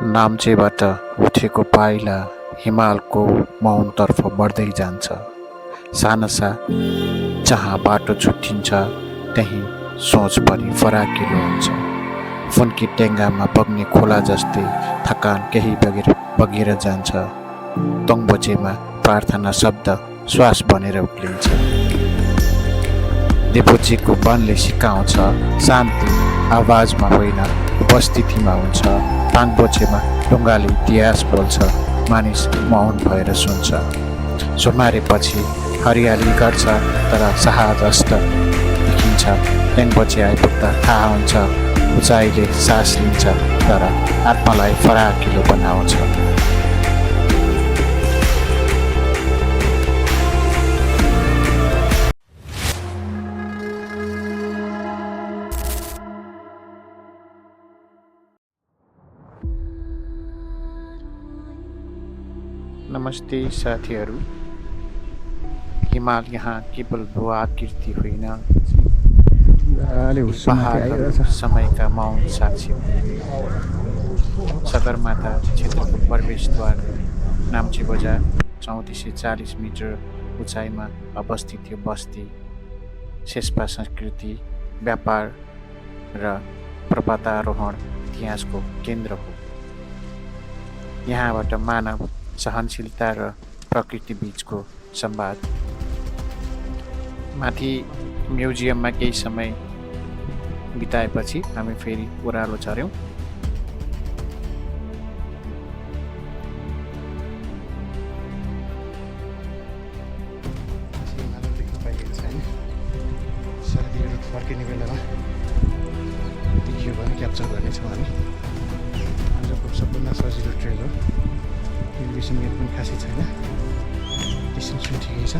नाम्चेबाट उठेको पाइला हिमालको मौनतर्फ बढ्दै जान्छ। सानसा जहाँ बाटो छुट्टिन्छ त्यहीँ सोच पनि फराकिलो हुन्छ। फुन्की टेङ्गामा बग्ने खोला जस्तै थकान केही बगेर जान्छ। तोङबोचेमा प्रार्थना शब्द श्वास बनेर उक्लिन्छ। देवोचेको वनले सिकाउँछ शान्ति आवाजमा होइन उपस्थितिमा हुन्छ। ताङबोचेमा ढुङ्गाले इतिहास बोल्छ, मानिस मौन भएर सुन्छ। सोमारेपछि हरियाली गर्छ तर साहजस्ट देखिन्छ। टेङबोचे आइपुग्दा थाहा हुन्छ उचाइले सास लिन्छ तर आत्मालाई फराकिलो बनाउँछ। नमस्ते साथीहरू, हिमाल यहाँ केवल भू-आकृति होइन, पहाडहरू समयका मौन साक्षी हो। सगरमाथा क्षेत्रको प्रवेशद्वार नाम्ची बजार 3440 मिटर उचाइमा अवस्थित यो बस्ती शेर्पा संस्कृति, व्यापार र पर्वतारोहण इतिहासको केन्द्र हो। यहाँबाट मानव सहनशीलता र प्रकृति बीचको संवाद। माथि म्युजियममा केही समय बिताएपछि हामी फेरि ओह्रालो झऱ्यौँ। सर्दीहरू फर्किने बेलामा देखियो भने क्याप्चर गर्नेछौँ हामी। आजको सबभन्दा सजिलो ट्रेल हो। एलिभेसन गेट पनि खासै छैन, डिस्टेन्स पनि ठिकै छ।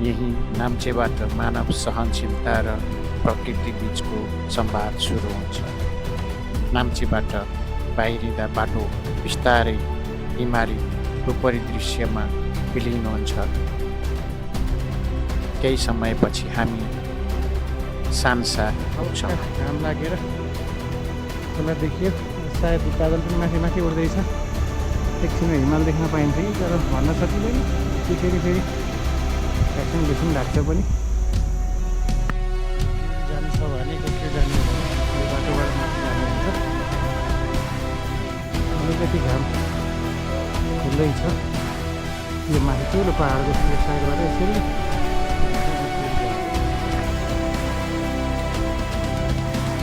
यही नाम्चेबाट मानव सहनशीलता र प्रकृति बीचको संवाद सुरु हुन्छ। नाम्चेबाट बाहिरिँदा बाटो बिस्तारै हिमाली परिदृश्यमा विलिन हुन्छ। केही समयपछि हामी सान्सा आउँछौँ। घाम लागेर खोला देखियो, सायद बादल पनि माथि माथि उड्दैछ। एकछिनमा हिमाल देख्न पाइन्छ कि तर भन्न सकिँदैन। कि फेरि एकछिन बेसी लाग्छ पनि। जानु छ भने कसले जाने यो बाटोबाट माथि जानु हुन्छ। अलिकति घाम खुल्दैछ। यो माथि ठुलो पहाडको साइडबाट यसरी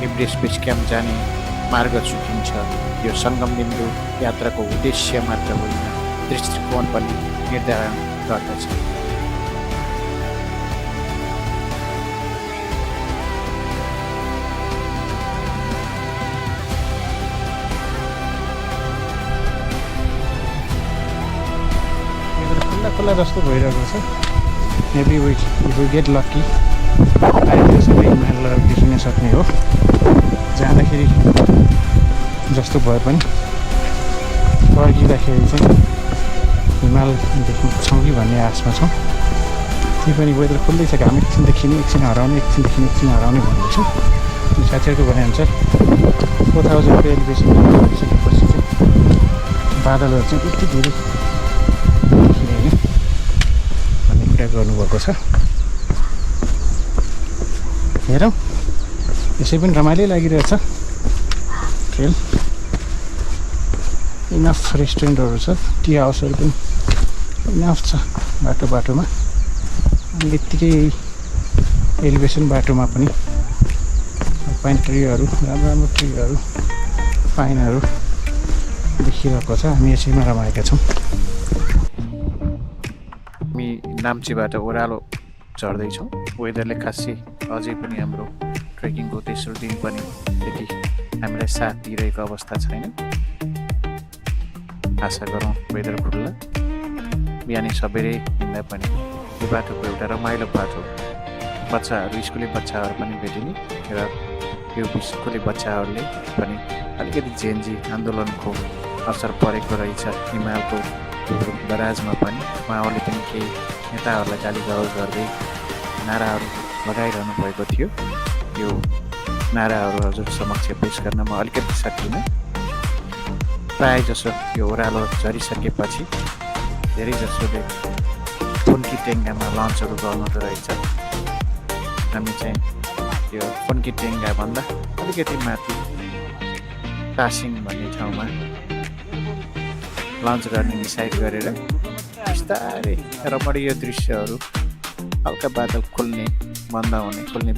एभरेस्ट बेस क्याम्प जाने मार्ग छुटिन्छ। यो सङ्गम बिन्दु यात्राको उद्देश्य मात्र होइन, दृष्टिकोण पनि निर्धारण गर्दछ। खुल्ला जस्तो भइरहेको छ। मेबी वी गेट लक्की, अहिले सबै हिमालहरू देखिन सक्ने हो। जाँदाखेरि जस्तो भए पनि फर्किँदाखेरि चाहिँ हिमाल देख्छौँ कि भन्ने आशमा छौँ। त्यही पनि वेदर खुल्दैछ, घाम एकछिन देखिने एकछिन हराउने, एकछिन देखिने एकछिन हराउने भन्दैछ। साथीहरूको भनेअनुसार 4000 एलिभेसन भइसकेपछि चाहिँ बादलहरू चाहिँ यति धेरै देखिने होइन भन्ने कुरा गर्नुभएको छ। हेरौँ, यसै पनि रमाइलो लागिरहेछ। ट्रेल इनफ रेस्टुरेन्टहरू छ, टी हाउसहरू पनि इनफ छ बाटोमा। अनि यत्तिकै एलिभेसन बाटोमा पनि पाइन ट्रीहरू, राम्रो ट्रीहरू, पाइनहरू देखिरहेको छ। हामी यसैमा रमाएका छौँ। हामी नाम्चीबाट ओह्रालो झर्दैछौँ। वेदरले खासै अझै पनि हाम्रो ट्रेकिङको तेस्रो दिन पनि त्यति हामीलाई साथ दिइरहेको अवस्था छैन। आशा गरौँ वेदर खुल्ला। बिहानै सबेरै हिँड्दा पनि यो बाटोको एउटा रमाइलो बाटो। बच्चाहरू, स्कुले बच्चाहरू पनि भेटिने र यो स्कुले बच्चाहरूले पनि अलिकति जेएनजी आन्दोलनको असर परेको रहेछ हिमालको दराजमा पनि। उहाँहरूले पनि केही नेताहरूलाई गाली गलौज गर्दै नाराहरू लगाइरहनु भएको थियो। यो नाराहरू हजुर समक्ष पेश गर्न म अलिकति सकिनँ। प्रायः जसो यो ओह्रालो झरिसकेपछि धेरै जसोले फुन्की टेङ्गामा लन्चहरू गर्नुहुँदो रहेछ। हामी चाहिँ यो फुन्की टेङ्गाभन्दा अलिकति माथि टासिङ भन्ने ठाउँमा लन्च गर्ने डिसाइड गरेर बिस्तारै रमणीय दृश्यहरू हल्का बादल खुल्ने बन्द हुने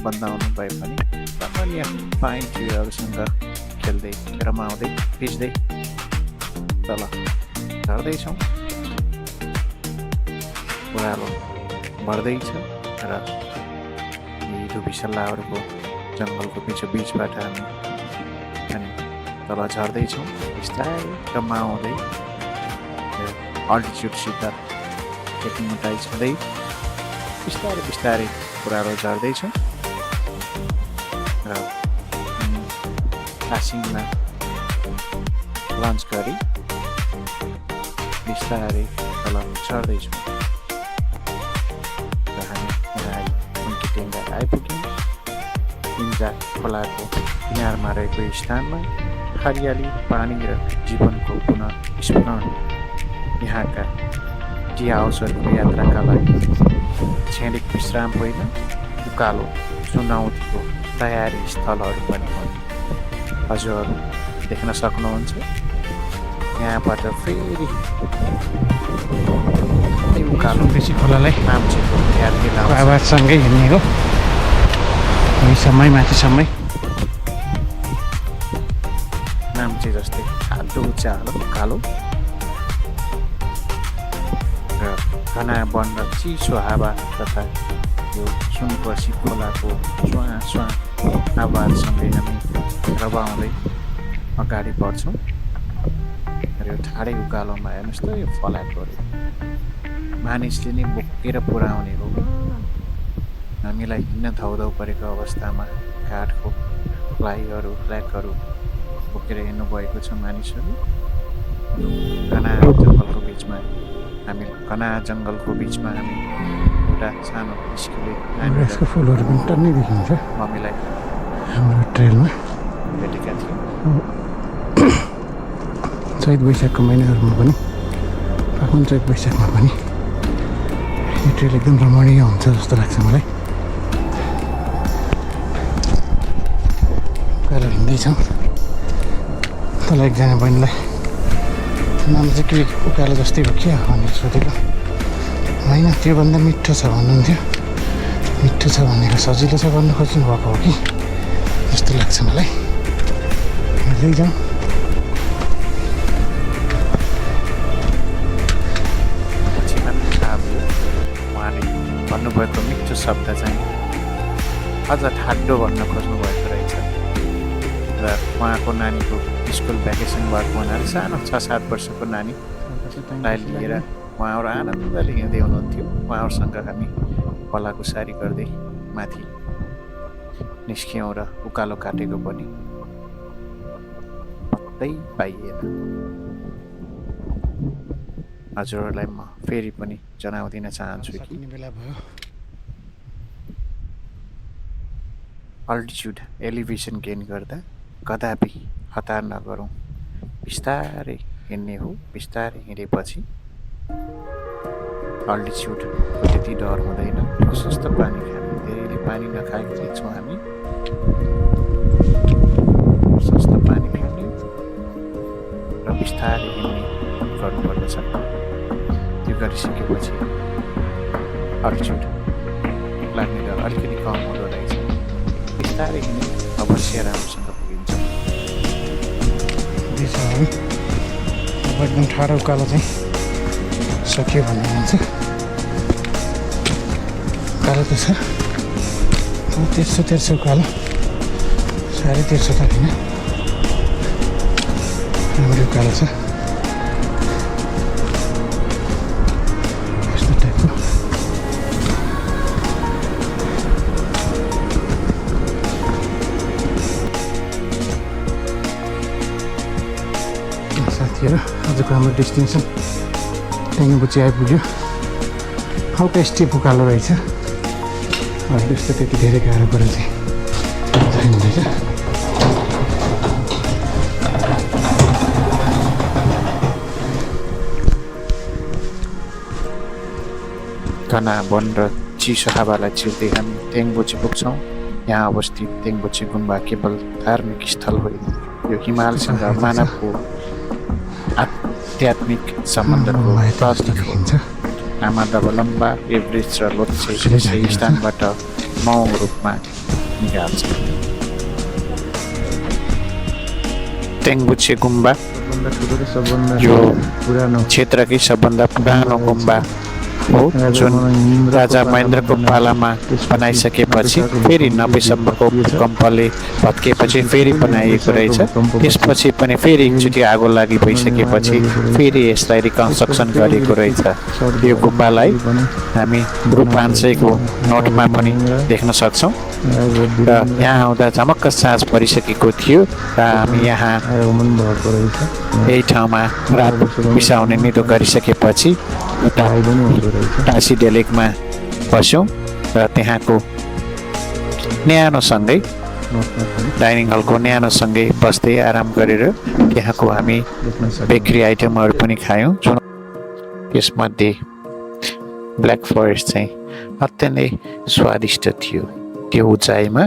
भए पनि रमणीय पाइन ट्रीहरूसँग खेल्दै रमाउँदै भिज्दै तल झर्दैछौँ। ओह्रालो बढ्दैछ र यी धुपीसल्लाहरूको जङ्गलको बिचबाट हामी तल झर्दैछौँ बिस्तारै रमाउँदै अल्टिच्युडसित एक्लिमेटाइज हुँदै बिस्तारै ओह्रालो झर्दैछौँ र टासिङमा लन्च गरी बिस्तारै तल झर्दैछौँ र हामी यहाँ फुन्की टेङ्गा आइपुग्यौँ। इन्जा खोलाको किनारमा रहेको स्थानमा हरियाली पानी र जीवनको पुनः स्मरण यहाँका टी हाउसहरूको यात्राका लागि क्षणिक विश्राम होइन उकालो चुनौतीको तयारी स्थलहरू पनि हुन्। हजुरहरू देख्न सक्नुहुन्छ यहाँबाट फेरि उकालो बेसी खोलालाई नाम्चीको यात्री आवाजसँगै हिँड्ने हो माथिसम्मै नाम्ची जस्तै खाल्डो उचालो उकालो र घना वन र चिसो हावा तथा यो सुनकोशी खोलाको स्वाँ आवाजसँगै हामी रमाउँदै अगाडि बढ्छौँ। र यो ठाडै उकालोमा हेर्नुहोस् त यो फलाटहरू मानिसले नै बोकेर पुर्याउने हो। हामीलाई हिँड्न धौधौ परेको अवस्थामा काठको फ्ल्यागहरू बोकेर हिँड्नु भएको छ मानिसहरू। घना जङ्गलको बिचमा हामी एउटा सानो स्कुले यसको फुलहरू पनि टन्नै देखिन्छ मम्मीलाई हाम्रो ट्रेलमा भेटेका थियौँ। चैत वैशाखको महिनाहरूमा पनि फागुन चैत वैशाखमा पनि यो ट्रेल एकदम रमणीय हुन्छ जस्तो लाग्छ मलाई। उकालो हिँड्दैछौँ तल एकजना बहिनीलाई नाम चाहिँ के उकालो जस्तै हो क्या भनेर सोधेको। होइन त्योभन्दा मिठो छ भन्नुहुन्थ्यो। मिठो छ भनेको सजिलो छ भन्नु खोज्नु भएको हो कि जस्तो लाग्छ मलाई। हिँड्दै जाउँ। उहाँले भन्नुभएको मिठो शब्द चाहिँ अझ ठाड्डो भन्न खोज्नु भएको रहेछ। र उहाँको नानीको स्कुल भ्याकेसन भएको हुनाले सानो 6-7 वर्षको नानीलाई लिएर उहाँहरू आनन्दले हिँड्दै हुनुहुन्थ्यो। उहाँहरूसँग हामी पलाकुसारी गर्दै माथि निस्क्यौँ र उकालो काटेको पनि पत्तै पाइएन। हजुरहरूलाई म फेरि पनि जनाउदिन चाहन्छु कि अल्टिच्युड एलिभेसन गेन गर्दा कदापि हतार नगरौँ। बिस्तारै हिँड्ने हो। बिस्तारै हिँडेपछि अल्टिच्युडको त्यति डर हुँदैन। प्रशस्त पानी खाने धेरैले पानी नखाएको देख्छौँ हामी। प्रशस्त पानी खाने र बिस्तारै हिँड्ने गर्नुपर्दछ। त्यो गरिसकेपछि अल्टिच्युड लाग्ने डर अलिकति कम हुँदो रहेछ। बिस्तारै हिँड्ने अवश्य राम्रोसँग पुगिन्छ। अब एकदम ठाडो उकालो चाहिँ सकियो भन्ने हुन्छ। उकालो त छ तेर्सो उकालो साह्रै तेर्सो त होइन राम्रो उकालो छ। यस्तो टाइपको साथीहरू आजको हाम्रो डेस्टिनेसन टेङ्गाबुची आइपुग्यो। हल्का स्टेप उकालो रहेछ। त्यस्तो त्यति धेरै गाह्रो परेर चाहिँ हुँदैछ। घना वन र चिसो हावालाई चिर्दै हामी तेङबोचे पुग्छौँ। यहाँ अवस्थित तेङबोचे गुम्बा केवल धार्मिक स्थल होइन, यो हिमालसँग मानवको आध्यात्मिक सम्बन्धको प्रतीक हो। आमा दबलम्बा, एभरेस्ट र लोत्से यही स्थानबाट मौन रूपमा निकाल्छ। तेङबोचे गुम्बा यो क्षेत्रकै सबभन्दा पुरानो गुम्बा हो, जुन राजा महेन्द्रको पालामा बनाइसकेपछि फेरि 90सम्मको भूकम्पले भत्किएपछि फेरि बनाइएको रहेछ। त्यसपछि पनि फेरि एकचोटि आगो लागि भइसकेपछि फेरि यसलाई रिकन्स्ट्रक्सन गरिएको रहेछ। यो गुम्बालाई हामी रु 500को नोटमा पनि देख्न सक्छौँ र यहाँ आउँदा झमक्क साँझ परिसकेको थियो र हामी यहाँ यही ठाउँमा रात बिसाउने निधो गरिसकेपछि टासी डेलेकमा बस्यौँ र त्यहाँको न्यानोसँगै डाइनिङ हलको न्यानोसँगै बस्दै आराम गरेर त्यहाँको हामी बेकरी आइटमहरू पनि खायौँ। जुन यसमध्ये ब्ल्याक फरेस्ट चाहिँ अत्यन्तै स्वादिष्ट थियो। त्यो उचाइमा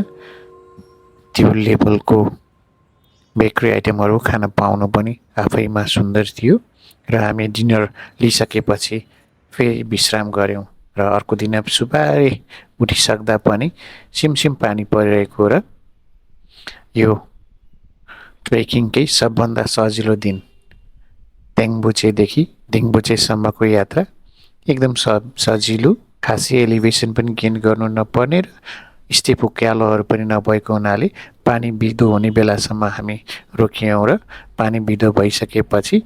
त्यो लेभलको बेकरी आइटमहरू खान पाउनु पनि आफैमा सुन्दर थियो र हामी डिनर लिइसकेपछि फेरि विश्राम गऱ्यौँ र अर्को दिन सुबारे उठिसक्दा पनि सिमसिम पानी परिरहेको र यो ट्रेकिङकै सबभन्दा सजिलो दिन तेङबोचेदेखि दिङबोचेसम्मको यात्रा एकदम सजिलो, खासै एलिभेसन पनि गेन गर्नु नपर्ने र स्टेप उक्यालोहरू पनि नभएको हुनाले पानी बिदो हुने बेलासम्म हामी रोकियौँ र पानी बिदो भइसकेपछि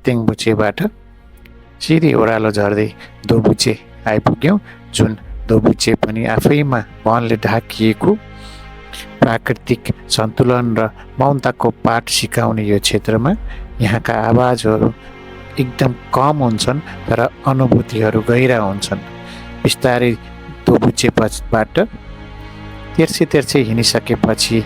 तेङबोचेबाट सिधै ओह्रालो झर्दै दोबुचे आइपुग्यौँ, जुन दोबुचे पनि आफैमा वनले ढाकिएको प्राकृतिक सन्तुलन र मौनताको पाठ सिकाउने यो क्षेत्रमा यहाँका आवाजहरू एकदम कम हुन्छन् तर अनुभूतिहरू गहिरा हुन्छन्। बिस्तारै दोबुचेबाट तेर्से हिँडिसकेपछि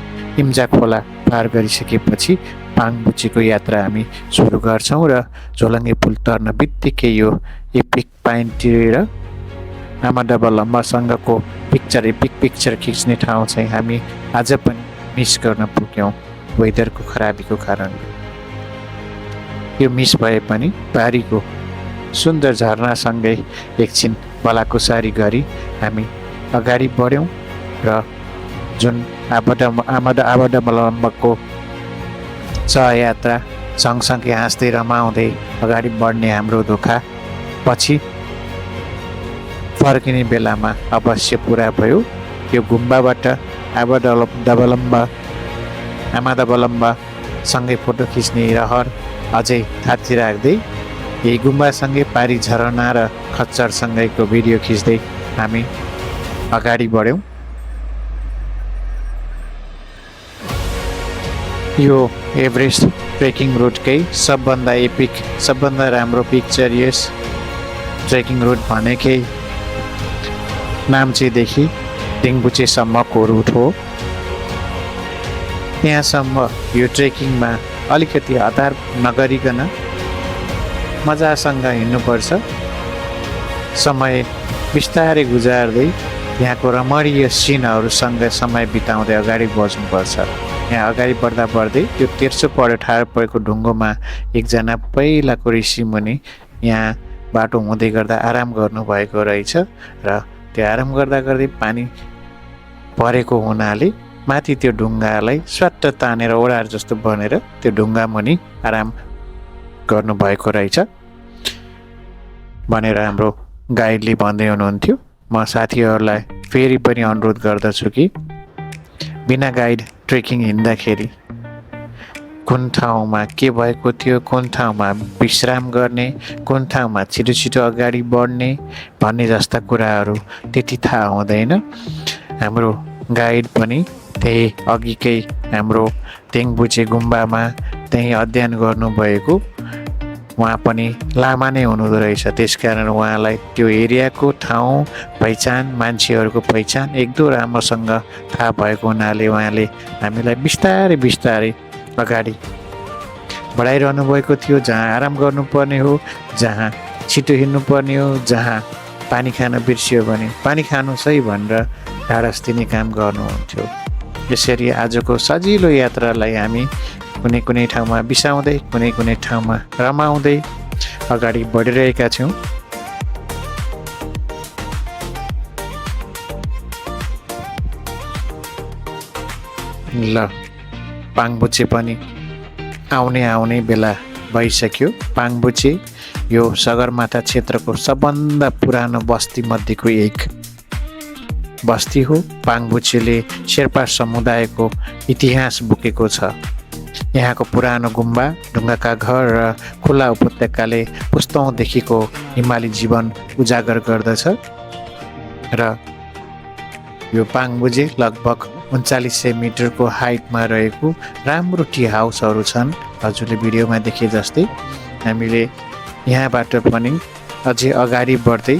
इम्जा खोला पार गरिसकेपछि पाङबुचेको यात्रा हामी सुरु गर्छौँ र झोलङ्गे पुल तर्न बित्तिकै यो एपिक पाइन ट्री र आमा दबलम्बासँगको एपिक पिक्चर खिच्ने ठाउँ चाहिँ हामी आज पनि मिस गर्न पुग्यौँ वेदरको खराबीको कारणले। यो मिस भए पनि पारीको सुन्दर झरनासँगै एकछिन बलाकुसारी गरी हामी अगाडि बढ्यौँ र जुन आमा दबलम्बाको सहयात्रा सँगसँगै हाँस्दै रमाउँदै अगाडि बढ्ने हाम्रो धोका पछि फर्किने बेलामा अवश्य पुरा भयो। यो गुम्बाबाट आमा दबलम्बासँगै फोटो खिच्ने रहर अझै थाती राख्दै यही गुम्बासँगै पारी झरना र खच्चरसँगैको भिडियो खिच्दै हामी अगाडि बढ्यौँ। यो एभरेस्ट ट्रेकिङ रुटकै सबभन्दा एपिक, सबभन्दा राम्रो पिक्चरियस ट्रेकिङ रुट भनेकै नाम्चेदेखि दिङबुचेसम्मको रुट हो। त्यहाँसम्म यो ट्रेकिङमा अलिकति हतार नगरिकन मजासँग हिँड्नुपर्छ। समय बिस्तारै गुजार्दै यहाँको रमणीय सिनहरूसँग समय बिताउँदै अगाडि बढ्नुपर्छ। यहाँ अगाडि बढ्दै त्यो तेर्सो पढेर ठाडो परेको ढुङ्गोमा एकजना पहिलाको ऋषिमुनि यहाँ बाटो हुँदै गर्दा आराम गर्नुभएको रहेछ र त्यो आराम गर्दै पानी परेको हुनाले माथि त्यो ढुङ्गालाई स्वाट्ट तानेर ओडार जस्तो बनेर त्यो ढुङ्गा मुनि आराम गर्नुभएको रहेछ भनेर हाम्रो गाइडले भन्दै हुनुहुन्थ्यो। म साथीहरूलाई फेरि पनि अनुरोध गर्दछु कि बिना गाइड ट्रेकिङ हिँड्दाखेरि कुन ठाउँमा के भएको थियो, कुन ठाउँमा विश्राम गर्ने, कुन ठाउँमा छिटो छिटो अगाडि बढ्ने भन्ने जस्ता कुराहरू त्यति थाहा हुँदैन। हाम्रो गाइड पनि त्यही अघिकै हाम्रो तेङबुचे गुम्बामा त्यही अध्ययन गर्नुभएको उहाँ पनि लामा नै हुनुहुँदो रहेछ। त्यसकारण उहाँलाई त्यो एरियाको ठाउँ पहिचान, मान्छेहरूको पहिचान एकदो राम्रोसँग थाहा भएको हुनाले उहाँले हामीलाई बिस्तारै अगाडि बढाइरहनु भएको थियो। जहाँ आराम गर्नुपर्ने हो, जहाँ छिटो हिँड्नुपर्ने हो, जहाँ पानी खान बिर्सियो भने पानी खानु है भनेर ढाडस दिने काम गर्नुहुन्थ्यो। यसरी आजको सजिलो यात्रालाई हामी कुनै कुनै ठाउँमा बिसाउँदै कुनै कुनै ठाउँमा रमाउँदै अगाडि बढिरहेका छौँ। ल पाङबुचे पनि आउने बेला भइसक्यो। पाङबुचे यो सगरमाथा क्षेत्रको सबभन्दा पुरानो बस्ती मध्येको एक बस्ती हो। पाङबुचेले शेर्पा समुदायको इतिहास बोकेको छ। यहाँको पुरानो गुम्बा, ढुङ्गाका घर र खुला उपत्यकाले पुस्तौँदेखिको हिमाली जीवन उजागर गर्दछ र यो पाङबुचे लगभग 3900 मिटरको हाइटमा रहेको राम्रो टी हाउसहरू छन्। हजुरले भिडियोमा देखे जस्तै हामीले यहाँबाट पनि अझै अगाडि बढ्दै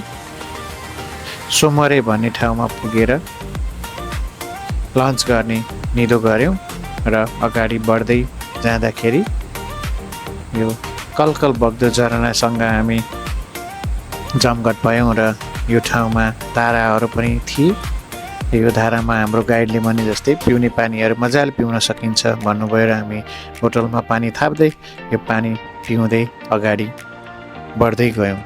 सोमरे भन्ने ठाउँमा पुगेर लन्च गर्ने निधो गऱ्यौँ र अगाडि बढ्दै जाँदाखेरि यो कलकल बग्दो झरनासँग हामी जमघट भयौँ र यो ठाउँमा धाराहरू पनि थिए। यो धारामा हाम्रो गाइडले भने जस्तै पिउने पानीहरू मजाले पिउन सकिन्छ भन्नुभयो र हामी बोतलमा पानी थाप्दै यो पानी पिउँदै अगाडि बढ्दै गयौँ।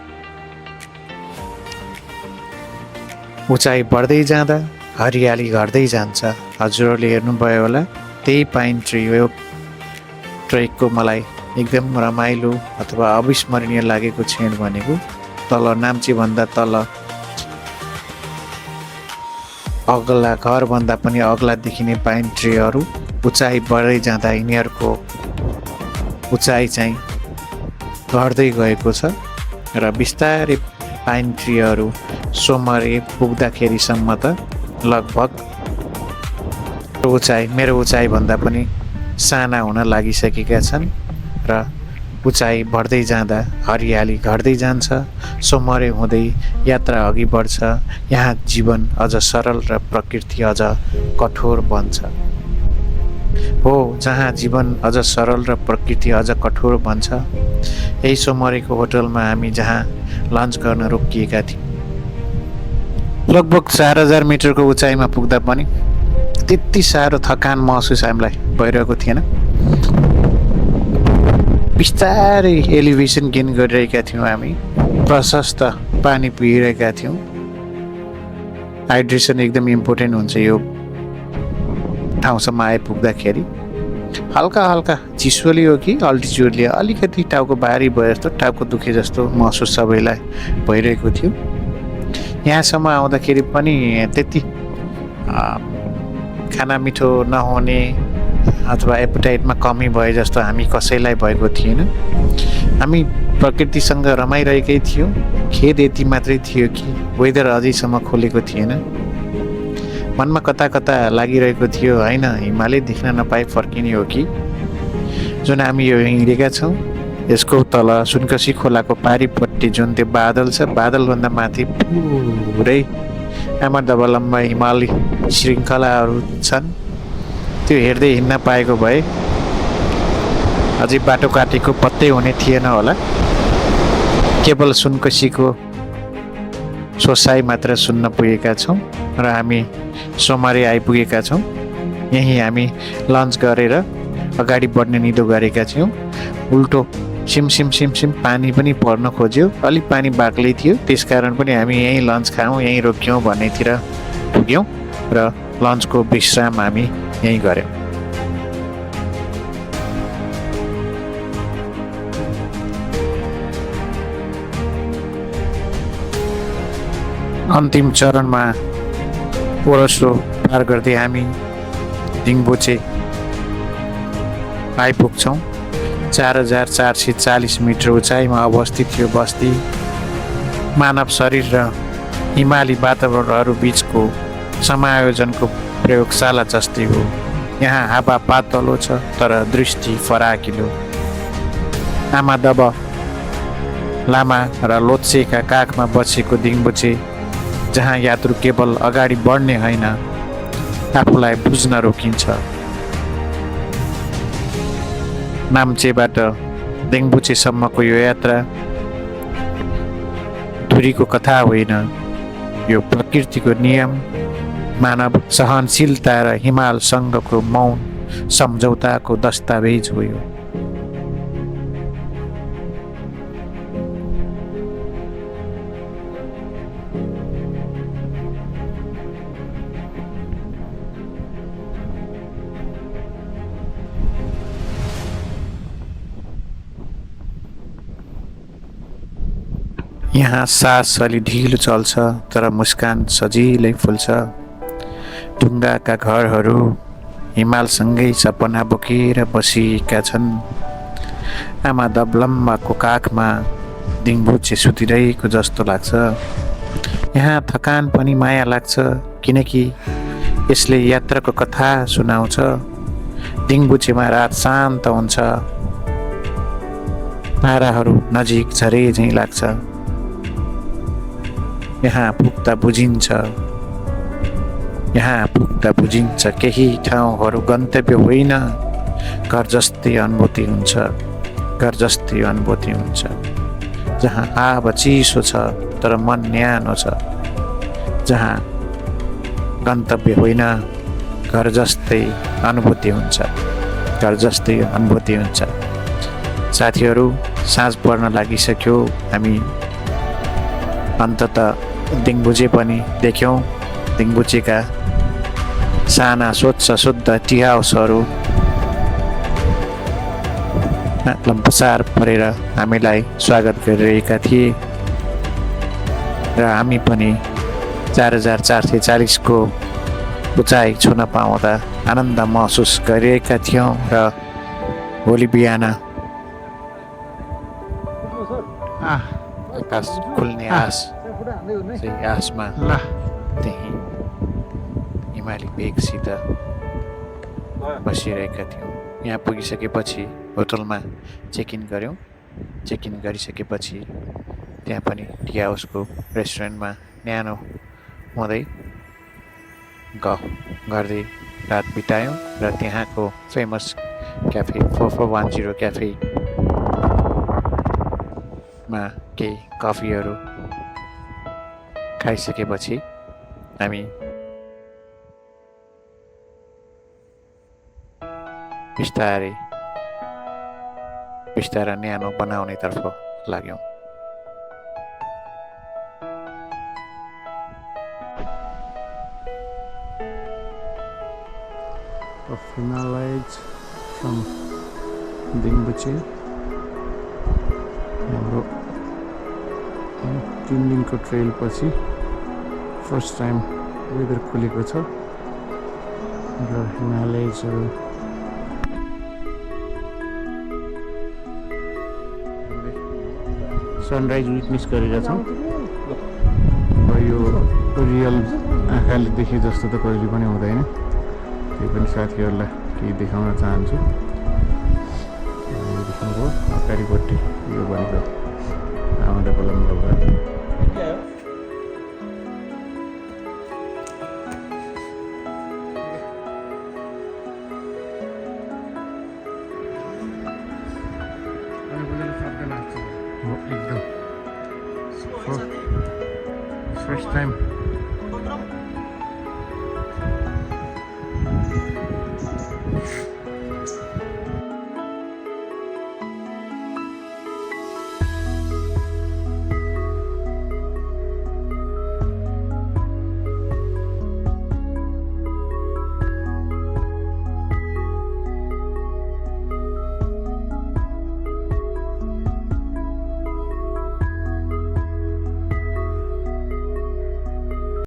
उचाइ बढ्दै जाँदा हरियाली घट्दै जान्छ। हजुरहरूले हेर्नुभयो होला त्यही पाइन ट्री हो। ट्रेकको मलाई एकदम रमाइलो अथवा अविस्मरणीय लागेको क्षण भनेको तल नाम्चीभन्दा तल अग्ला घरभन्दा पनि अग्ला देखिने पाइन ट्रीहरू उचाइ बढ्दै जाँदा यिनीहरूको उचाइ चाहिँ घट्दै गएको छ र बिस्तारै पाइन ट्रीहरू सोमरे पुग्दाखेरिसम्म त लगभग मेरो उचाइभन्दा पनि साना हुन लागिसकेका छन् र उचाइ बढ्दै जाँदा हरियाली घट्दै जान्छ। सोमरे हुँदै यात्रा अघि बढ्छ। यहाँ जीवन अझ सरल र प्रकृति अझ कठोर बन्छ। हो, जहाँ जीवन अझ सरल र प्रकृति अझ कठोर बन्छ यही सोमरेको होटलमा हामी जहाँ लन्च गर्न रोकिएका थियौँ। लगभग 4000 मिटरको उचाइमा पुग्दा पनि त्यति साह्रो थकान महसुस हामीलाई भइरहेको थिएन। बिस्तारै एलिभेसन गेन गरिरहेका थियौँ। हामी प्रशस्त पानी पिइरहेका थियौँ। हाइड्रेसन एकदम इम्पोर्टेन्ट हुन्छ यो ठाउँसम्म आइपुग्दाखेरि। हल्का हल्का चिसोले हो कि अल्टिच्युडले अलिकति टाउको भारी भयो जस्तो, टाउको दुखे जस्तो महसुस सबैलाई भइरहेको थियो। यहाँसम्म आउँदाखेरि पनि त्यति खाना मिठो नहुने अथवा एपेटाइटमा कमी भए जस्तो हामी कसैलाई भएको थिएन। हामी प्रकृतिसँग रमाइरहेकै थियौँ। खेद यति मात्रै थियो कि वेदर अझैसम्म खोलेको थिएन। मनमा कता कता लागिरहेको थियो, होइन हिमालय देख्न नपाए फर्किने हो कि। जुन हामी यो हिँडेका छौँ यसको तल सुनकसी खोलाको पारिपट्टि जुन त्यो बादल छ, बादलभन्दा माथि पुरै आमादबलम्बा हिमाली श्रृङ्खलाहरू छन्। त्यो हेर्दै हिँड्न पाएको भए अझै बाटो काटेको पत्तै हुने थिएन होला। केवल सुनकसीको सोसाइ मात्र सुन्न पुगेका छौँ र हामी सोमरे आइपुगेका छौँ। यहीँ हामी लन्च गरेर अगाडि बढ्ने निधो गरेका थियौँ। उल्टो सिम पानी पनि पर्न खोज्यो। अलिक पानी बाक्लै थियो, त्यसकारण पनि हामी यहीँ लन्च खाऊँ, यहीँ रोक्यौँ भन्नेतिर पुग्यौँ र लन्चको विश्राम हामी यहीँ गऱ्यौँ। अन्तिम चरणमा ओरसो पार गर्दै हामी दिङबोचे आइपुग्छौँ। 4440 मिटर उचाइमा अवस्थित यो बस्ती मानव शरीर र हिमाली वातावरणहरू बिचको समायोजनको प्रयोगशाला जस्तै हो। यहाँ हावा पातलो छ तर दृष्टि फराकिलो। आमादब लामा र लोत्सेका काखमा बसेको दिङबोचे जहाँ यात्रु केवल अगाडि बढ्ने होइन आफूलाई बुझ्न रोकिन्छ। नाम्चेबाट दिङबुचेसम्मको यो यात्रा बहादुरीको कथा होइन, यो प्रकृतिको नियम, मानव सहनशीलता र हिमालसँगको मौन सम्झौताको दस्तावेज हो यो। यहाँ सास अलि ढिलो चल्छ, तर मुस्कान सजिलै फुल्छ। ढुङ्गाका घरहरू हिमालसँगै सपना बोकेर बसिएका छन्। आमा दब्लम्बाको काखमा दिङबुचे सुतिरहेको जस्तो लाग्छ। यहाँ थकान पनि माया लाग्छ, किनकि यसले यात्राको कथा सुनाउँछ। दिङबुचेमा रात शान्त हुन्छ, ताराहरू नजिक झरे झैँ लाग्छ। यहाँ पुग्दा बुझिन्छ केही ठाउँहरू गन्तव्य होइन, घर जस्तै अनुभूति हुन्छ। जहाँ हावा चिसो छ तर मन न्यानो छ, जहाँ गन्तव्य होइन घर जस्तै अनुभूति हुन्छ। साथीहरू, साँझ पर्न लागिसक्यो। हामी अन्ततः दिङबुचे पनि देख्यौँ। दिङबुचेका साना स्वच्छ शुद्ध टी हाउसहरू लम्पसार परेर हामीलाई स्वागत गरिरहेका थिए र हामी पनि 4440 को उचाइ छुन पाउँदा आनन्द महसुस गरिरहेका थियौँ। र भोलि बिहान आकाश खुल्ने आसमा त्यही हिमाली बेगसित बसिरहेका थियौँ। यहाँ पुगिसकेपछि होटलमा चेक इन गऱ्यौँ। चेक इन गरिसकेपछि त्यहाँ पनि टी हाउसको रेस्टुरेन्टमा न्यानो हुँदै गफ गर्दै रात बितायौँ र त्यहाँको फेमस क्याफे 4410 क्याफेमा केही कफीहरू खाइसकेपछि हामी बिस्तारै न्यानो बनाउनेतर्फ लाग्यौँ। Of Himalayas from Dingbuche. हाम्रो 3 दिनको ट्रेल पछि फर्स्ट टाइम वेदर खुलेको छ र हिमालयजहरू सनराइज विटनेस गरेका छौँ। र यो रियल आँखाले देखे जस्तो त कहिले पनि हुँदैन। त्यही पनि साथीहरूलाई केही देखाउन चाहन्छु। देख्नुभयो अगाडिपट्टि यो भनेको आउँदा कोलम्बो घर। एकदम फर्स्ट टाइम